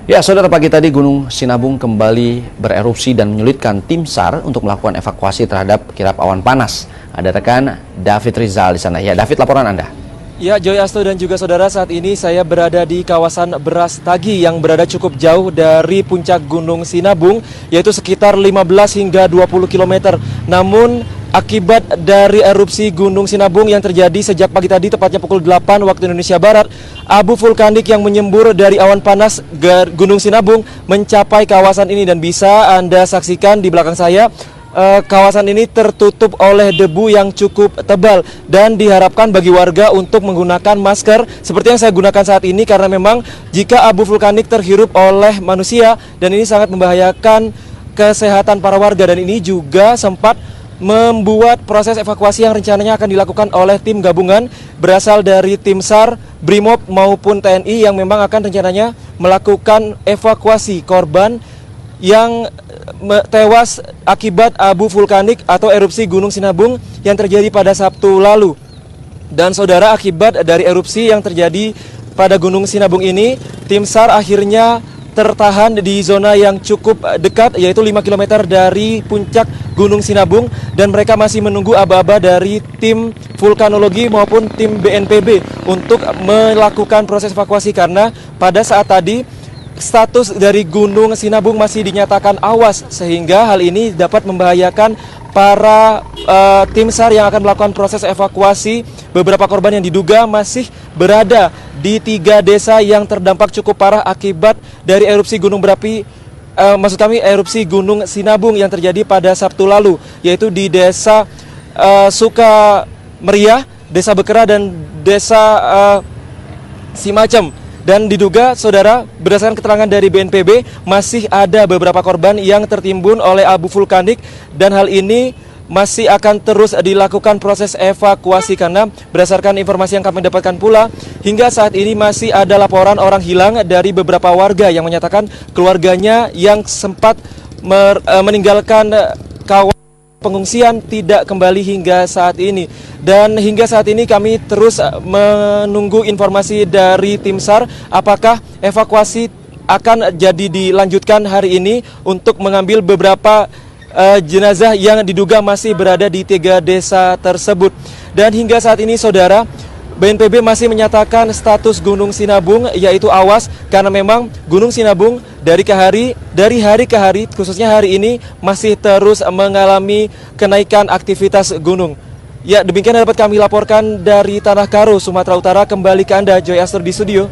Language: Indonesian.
Ya, saudara, pagi tadi Gunung Sinabung kembali bererupsi dan menyulitkan tim SAR untuk melakukan evakuasi terhadap kirap awan panas. Ada rekan David Rizal di sana. Ya, David, laporan Anda. Ya, Joy Asto dan juga saudara, saat ini saya berada di kawasan Brastagi yang berada cukup jauh dari puncak Gunung Sinabung, yaitu sekitar 15 hingga 20 km. Namun akibat dari erupsi Gunung Sinabung yang terjadi sejak pagi tadi, tepatnya pukul 8 waktu Indonesia Barat, abu vulkanik yang menyembur dari awan panas Gunung Sinabung mencapai kawasan ini, dan bisa Anda saksikan di belakang saya. Kawasan ini tertutup oleh debu yang cukup tebal, dan diharapkan bagi warga untuk menggunakan masker seperti yang saya gunakan saat ini, karena memang jika abu vulkanik terhirup oleh manusia, dan ini sangat membahayakan kesehatan para warga, dan ini juga sempat membuat proses evakuasi yang rencananya akan dilakukan oleh tim gabungan berasal dari tim SAR, BRIMOB maupun TNI yang memang akan rencananya melakukan evakuasi korban yang tewas akibat abu vulkanik atau erupsi Gunung Sinabung yang terjadi pada Sabtu lalu. Dan saudara, akibat dari erupsi yang terjadi pada Gunung Sinabung ini, tim SAR akhirnya tertahan di zona yang cukup dekat, yaitu 5 km dari puncak Gunung Sinabung, dan mereka masih menunggu aba-aba dari tim vulkanologi maupun tim BNPB untuk melakukan proses evakuasi, karena pada saat tadi status dari Gunung Sinabung masih dinyatakan awas, sehingga hal ini dapat membahayakan para tim SAR yang akan melakukan proses evakuasi beberapa korban yang diduga masih berada di 3 desa yang terdampak cukup parah akibat dari erupsi gunung berapi, erupsi Gunung Sinabung yang terjadi pada Sabtu lalu, yaitu di desa Sukameriah, desa Bekera, dan desa Simacem. Dan diduga, saudara, berdasarkan keterangan dari BNPB, masih ada beberapa korban yang tertimbun oleh abu vulkanik, dan hal ini masih akan terus dilakukan proses evakuasi, karena berdasarkan informasi yang kami dapatkan pula, hingga saat ini masih ada laporan orang hilang dari beberapa warga yang menyatakan keluarganya yang sempat meninggalkan kawasan pengungsian tidak kembali hingga saat ini. Dan hingga saat ini kami terus menunggu informasi dari tim SAR apakah evakuasi akan jadi dilanjutkan hari ini untuk mengambil beberapa jenazah yang diduga masih berada di 3 desa tersebut. Dan hingga saat ini, saudara, BNPB masih menyatakan status Gunung Sinabung yaitu awas, karena memang Gunung Sinabung dari hari ke hari, khususnya hari ini, masih terus mengalami kenaikan aktivitas gunung. Ya, demikian dapat kami laporkan dari Tanah Karo, Sumatera Utara. Kembali ke Anda, Joy Aster, di studio.